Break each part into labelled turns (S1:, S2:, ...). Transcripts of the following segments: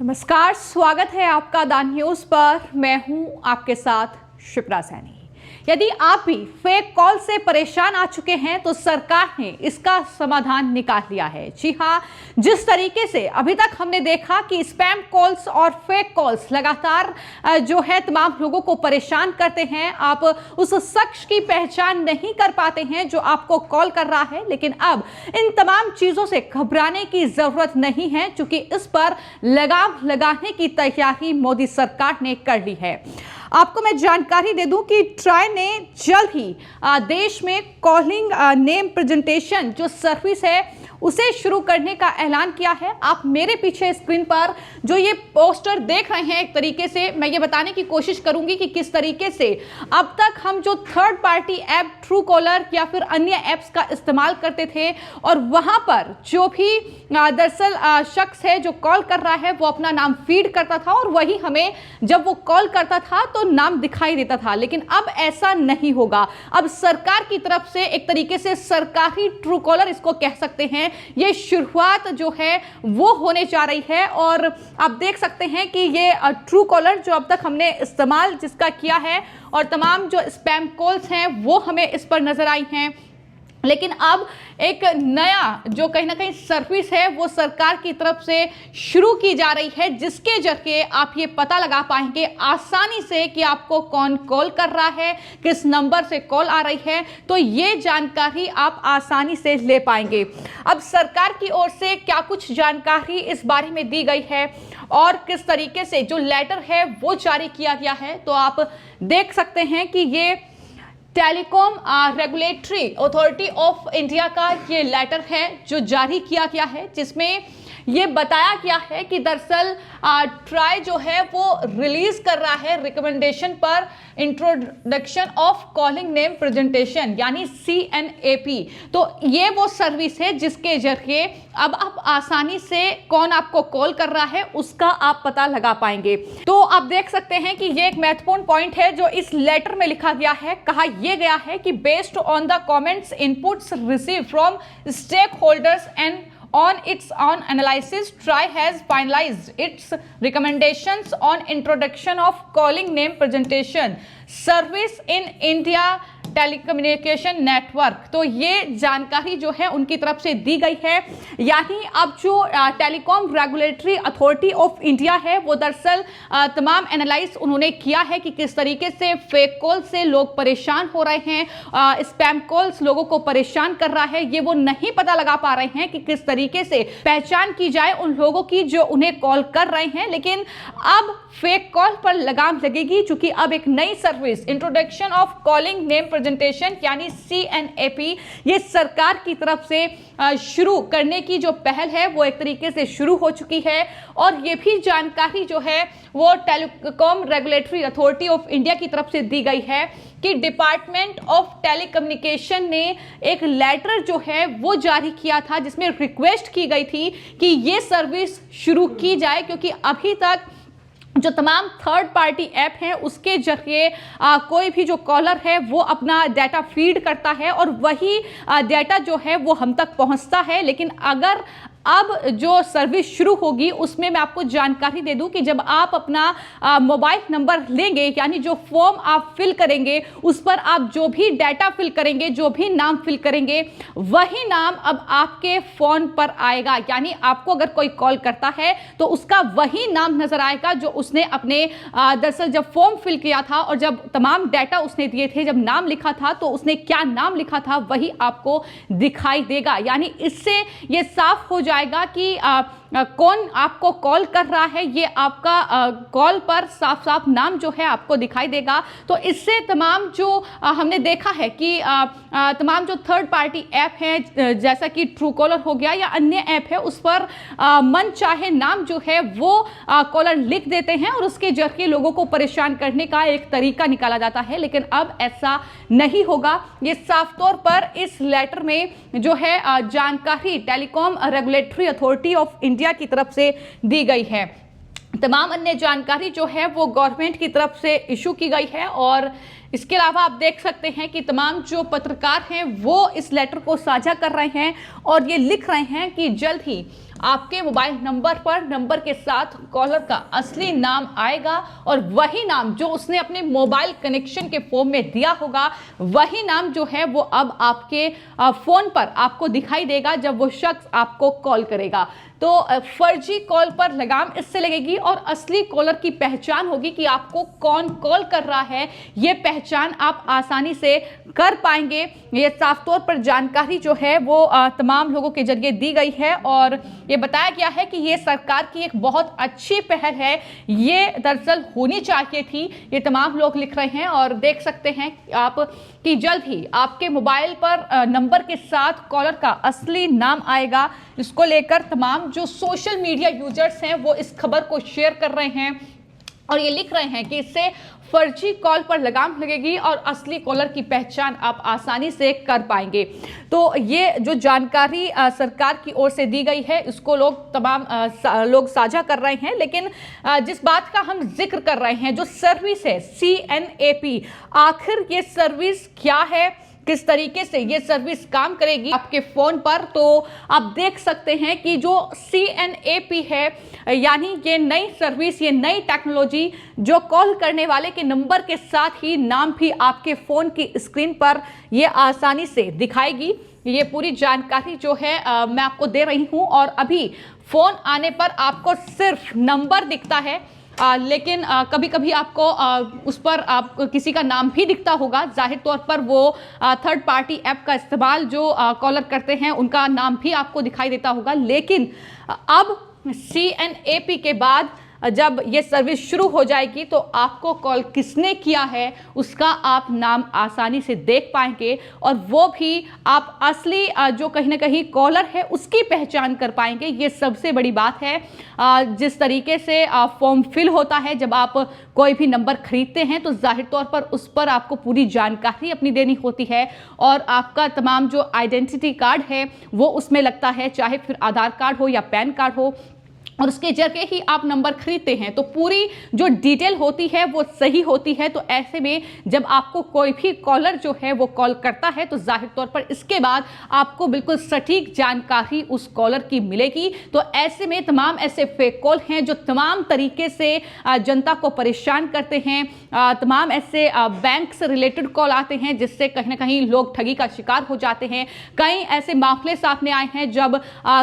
S1: नमस्कार, स्वागत है आपका द न्यूज़ पर। मैं हूं आपके साथ शिप्रा सैनी। यदि आप भी फेक कॉल से परेशान आ चुके हैं तो सरकार ने इसका समाधान निकाल लिया है। जी हां, जिस तरीके से अभी तक हमने देखा कि स्पैम कॉल्स और फेक कॉल्स लगातार जो है तमाम लोगों को परेशान करते हैं, आप उस शख्स की पहचान नहीं कर पाते हैं जो आपको कॉल कर रहा है। लेकिन अब इन तमाम चीजों से घबराने की जरूरत नहीं है, क्योंकि इस पर लगाम लगाने की तैयारी मोदी सरकार ने कर ली है। आपको मैं जानकारी दे दूं कि ट्राई ने जल्द ही देश में कॉलिंग नेम प्रेजेंटेशन जो सर्विस है उसे शुरू करने का ऐलान किया है। आप मेरे पीछे स्क्रीन पर जो ये पोस्टर देख रहे हैं, एक तरीके से मैं ये बताने की कोशिश करूंगी कि किस तरीके से अब तक हम जो third party app true collar या फिर अन्य ऐप्स का इस्तेमाल करते थे और वहां पर जो भी दरअसल शख्स है जो कॉल कर रहा है वो अपना नाम फीड करता था और वही हमें जब वो कॉल करता था तो नाम दिखाई देता था। लेकिन अब ऐसा नहीं होगा। अब सरकार की तरफ से एक तरीके से सरकारी ट्रू कॉलर इसको कह सकते हैं, ये शुरुआत जो है वो होने जा रही है। और आप देख सकते हैं कि ये ट्रू कॉलर जो अब तक हमने इस्तेमाल जिसका किया है और तमाम जो स्पैम कॉल्स हैं वो हमें इस पर नजर आई हैं। लेकिन अब एक नया जो कहीं ना कहीं सर्विस है वो सरकार की तरफ से शुरू की जा रही है, जिसके जरिए आप ये पता लगा पाएंगे आसानी से कि आपको कौन कॉल कर रहा है, किस नंबर से कॉल आ रही है। तो ये जानकारी आप आसानी से ले पाएंगे। अब सरकार की ओर से क्या कुछ जानकारी इस बारे में दी गई है और किस तरीके से जो लेटर है वो जारी किया गया है, तो आप देख सकते हैं कि ये telecom regulatory authority of India का ये लेटर है जो जारी किया गया है, जिसमें ये बताया गया है कि दरअसल ट्राई जो है वो रिलीज कर रहा है रिकमेंडेशन पर introduction of calling name presentation यानी CNAP। तो ये वो सर्विस है जिसके जरिए अब आप आसानी से कौन आपको कॉल कर रहा है उसका आप पता लगा पाएंगे। तो आप देख सकते हैं कि ये एक महत्वपूर्ण पॉइंट है जो इस लेटर में लिखा गया है। कहा यह गया है कि based on the comments inputs receive from stakeholders and on its own analysis, TRAI has finalized its recommendations on introduction of calling name presentation service in India telecommunication network. तो ये जानकारी जो है उनकी तरफ से दी गई है। यानी अब जो telecom regulatory authority of India है वो दरअसल तमाम एनालाइज उन्होंने किया है कि किस तरीके से फेक कॉल से लोग परेशान हो रहे हैं, स्पैम कॉल्स लोगों को परेशान कर रहा है, ये वो नहीं पता लगा पा रहे हैं कि किस तरीके से पहचान की जाए उन लोगों की जो उन्हें कॉल कर रहे हैं। लेकिन अब फेक कॉल पर लगाम लगेगी, चूंकि अब एक नई service introduction of calling name presentation यानी CNAP ये सरकार की तरफ से शुरू करने की जो पहल है वो एक तरीके से शुरू हो चुकी है। और ये भी जानकारी जो है वो telecom regulatory authority of India की तरफ से दी गई है कि डिपार्टमेंट ऑफ टेलीकम्युनिकेशन ने एक लेटर जो है वो जारी किया था जिसमें रिक्वेस्ट की गई थी कि ये सर्विस शुरू की जाए, क्योंकि अभी तक जो तमाम थर्ड पार्टी ऐप हैं उसके जरिए कोई भी जो कॉलर है वो अपना डाटा फीड करता है और वही डाटा जो है वो हम तक पहुंचता है। लेकिन अगर अब जो सर्विस शुरू होगी उसमें मैं आपको जानकारी दे दूं कि जब आप अपना मोबाइल नंबर लेंगे यानी जो फॉर्म आप फिल करेंगे उस पर आप जो भी डाटा फिल करेंगे, जो भी नाम फिल करेंगे, वही नाम अब आपके फोन पर आएगा। यानी आपको अगर कोई कॉल करता है तो उसका वही नाम नजर आएगा जो उसने अपने दरअसल जब फॉर्म फिल किया था और जब तमाम डाटा उसने दिए थे, जब नाम लिखा था तो उसने क्या नाम लिखा था वही आपको दिखाई देगा। यानी इससे ये साफ हो जाएगा कि कौन आपको कॉल कर रहा है, ये आपका कॉल पर साफ साफ नाम जो है आपको दिखाई देगा। तो इससे तमाम जो हमने देखा है कि तमाम जो थर्ड पार्टी ऐप हैं जैसा कि ट्रू कॉलर हो गया या अन्य ऐप है उस पर मन चाहे नाम जो है वो कॉलर लिख देते हैं और उसके जरिए लोगों को परेशान करने का एक तरीका निकाला जाता है। लेकिन अब ऐसा नहीं होगा। ये साफ तौर पर इस लेटर में जो है जानकारी telecom regulatory authority of India की तरफ से दी गई है। तमाम अन्य जानकारी जो है वो गवर्नमेंट की तरफ से इशू की गई है और इसके अलावा आप देख सकते हैं कि तमाम जो पत्रकार हैं वो इस लेटर को साझा कर रहे हैं और ये लिख रहे हैं कि जल्द ही आपके मोबाइल नंबर पर नंबर के साथ कॉलर का असली नाम आएगा और वही नाम जो उसने अपने मोबाइल कनेक्शन के फॉर्म में दिया होगा, वही नाम जो है वो अब आपके फोन पर आपको दिखाई देगा जब वो शख्स आपको कॉल करेगा। तो फर्जी कॉल पर लगाम इससे लगेगी और असली कॉलर की पहचान होगी कि आपको कौन कॉल कर रहा है, ये पहचान आप आसानी से कर पाएंगे। ये साफ तौर पर जानकारी जो है वो तमाम लोगों के जरिए दी गई है और ये बताया गया है कि ये सरकार की एक बहुत अच्छी पहल है, ये दरअसल होनी चाहिए थी, ये तमाम लोग लिख रहे हैं। और देख सकते हैं आप कि जल्द ही आपके मोबाइल पर नंबर के साथ कॉलर का असली नाम आएगा। इसको लेकर तमाम जो सोशल मीडिया यूजर्स हैं वो इस खबर को शेयर कर रहे हैं और ये लिख रहे हैं कि इससे फर्जी कॉल पर लगाम लगेगी और असली कॉलर की पहचान आप आसानी से कर पाएंगे। तो ये जो जानकारी सरकार की ओर से दी गई है इसको तमाम लोग साझा कर रहे हैं, लेकिन जिस बात का हम जिक्र कर रहे हैं जो सर्विस है CNAP, आखिर ये सर्विस क्या है, किस तरीके से ये सर्विस काम करेगी आपके फोन पर, तो आप देख सकते हैं कि जो CNAP है यानी ये नई सर्विस, ये नई टेक्नोलॉजी जो कॉल करने वाले के नंबर के साथ ही नाम भी आपके फोन की स्क्रीन पर ये आसानी से दिखाएगी। ये पूरी जानकारी जो है मैं आपको दे रही हूं और अभी फोन आने पर आपको सिर्फ नंबर दिखता है, लेकिन कभी कभी आपको उस पर आप किसी का नाम भी दिखता होगा। जाहिर तौर पर वो थर्ड पार्टी ऐप का इस्तेमाल जो कॉलर करते हैं उनका नाम भी आपको दिखाई देता होगा। लेकिन अब CNAP के बाद जब ये सर्विस शुरू हो जाएगी तो आपको कॉल किसने किया है उसका आप नाम आसानी से देख पाएंगे और वो भी आप असली जो कहीं ना कहीं कॉलर है उसकी पहचान कर पाएंगे। ये सबसे बड़ी बात है। जिस तरीके से फॉर्म फिल होता है जब आप कोई भी नंबर खरीदते हैं तो जाहिर तौर पर उस पर आपको पूरी जानकारी अपनी देनी होती है और आपका तमाम जो आइडेंटिटी कार्ड है वो उसमें लगता है, चाहे फिर आधार कार्ड हो या पैन कार्ड हो, और उसके जरिए ही आप नंबर खरीदते हैं तो पूरी जो डिटेल होती है वो सही होती है। तो ऐसे में जब आपको कोई भी कॉलर जो है वो कॉल करता है तो जाहिर तौर पर इसके बाद आपको बिल्कुल सटीक जानकारी उस कॉलर की मिलेगी। तो ऐसे में तमाम ऐसे फेक कॉल हैं जो तमाम तरीके से जनता को परेशान करते हैं, तमाम ऐसे बैंक से रिलेटेड कॉल आते हैं जिससे कहीं ना कहीं लोग ठगी का शिकार हो जाते हैं। कई ऐसे मामले सामने आए हैं जब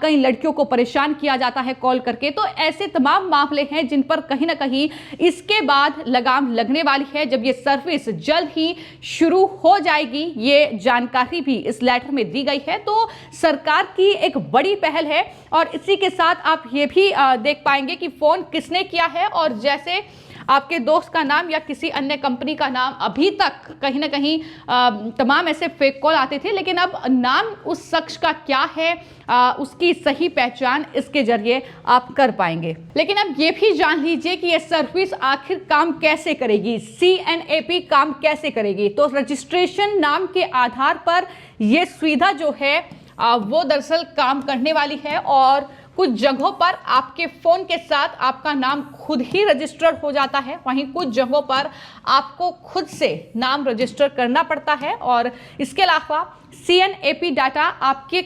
S1: कई लड़कियों को परेशान किया जाता है कॉल करके। तो ऐसे तमाम मामले हैं जिन पर कहीं ना कहीं इसके बाद लगाम लगने वाली है जब ये सर्विस जल्द ही शुरू हो जाएगी। ये जानकारी भी इस लेटर में दी गई है। तो सरकार की एक बड़ी पहल है और इसी के साथ आप ये भी देख पाएंगे कि फोन किसने किया है और जैसे आपके दोस्त का नाम या किसी अन्य कंपनी का नाम, अभी तक कहीं ना कहीं तमाम ऐसे फेक कॉल आते थे, लेकिन अब नाम उस शख्स का क्या है उसकी सही पहचान इसके जरिए आप कर पाएंगे। लेकिन अब ये भी जान लीजिए कि ये सर्विस आखिर काम कैसे करेगी, CNAP काम कैसे करेगी। तो रजिस्ट्रेशन नाम के आधार पर ये सुविधा जो है वो दरअसल काम करने वाली है और कुछ जगहों पर आपके फोन के साथ आपका नाम खुद ही रजिस्टर हो जाता है, वहीं कुछ जगहों पर आपको खुद से नाम रजिस्टर करना पड़ता है। और इसके अलावा CNAP डाटा आपके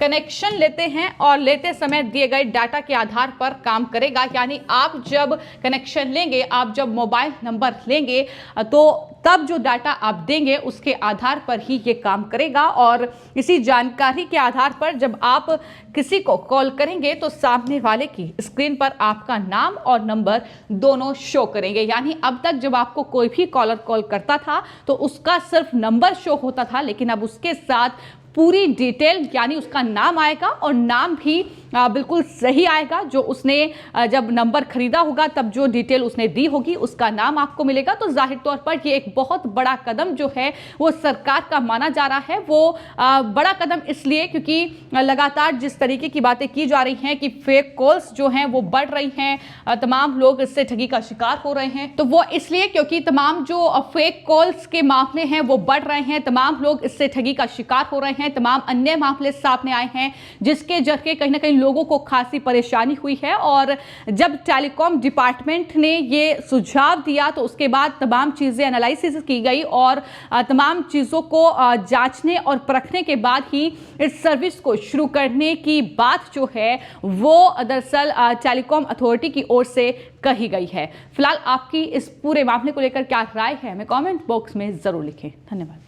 S1: कनेक्शन लेते हैं और लेते समय दिए गए डाटा के आधार पर काम करेगा। यानी आप जब कनेक्शन लेंगे, आप जब मोबाइल नंबर लेंगे तो तब जो डाटा आप देंगे उसके आधार पर ही ये काम करेगा और इसी जानकारी के आधार पर जब आप किसी को कॉल करेंगे तो सामने वाले की स्क्रीन पर आपका नाम और नंबर दोनों शो करेंगे। यानी अब तक जब आपको कोई भी कॉलर कॉल करता था तो उसका सिर्फ नंबर शो होता था, लेकिन अब उसके साथ पूरी डिटेल यानी उसका नाम आएगा और नाम भी बिल्कुल सही आएगा। जो उसने जब नंबर खरीदा होगा तब जो डिटेल उसने दी होगी उसका नाम आपको मिलेगा। तो जाहिर तौर पर ये एक बहुत बड़ा कदम जो है वो सरकार का माना जा रहा है। वो बड़ा कदम इसलिए क्योंकि लगातार जिस तरीके की बातें की जा रही हैं कि फेक कॉल्स जो हैं वो बढ़ रही हैं, तमाम लोग इससे ठगी का शिकार हो रहे हैं। तो वो इसलिए क्योंकि तमाम जो फेक कॉल्स के मामले हैं वो बढ़ रहे हैं, तमाम लोग इससे ठगी का शिकार हो रहे हैं। हैं, तमाम अन्य मामले सामने आए हैं जिसके जरिए कहीं ना कहीं लोगों को खासी परेशानी हुई है। और जब टेलीकॉम डिपार्टमेंट ने ये सुझाव दिया तो उसके बाद तमाम चीजें एनालिसिस की गई और तमाम चीजों को जांचने और परखने के बाद ही इस सर्विस को शुरू करने की बात जो है वो दरअसल टेलीकॉम अथॉरिटी की ओर से कही गई है। फिलहाल आपकी इस पूरे मामले को लेकर क्या राय है, हमें कमेंट बॉक्स में जरूर लिखें। धन्यवाद।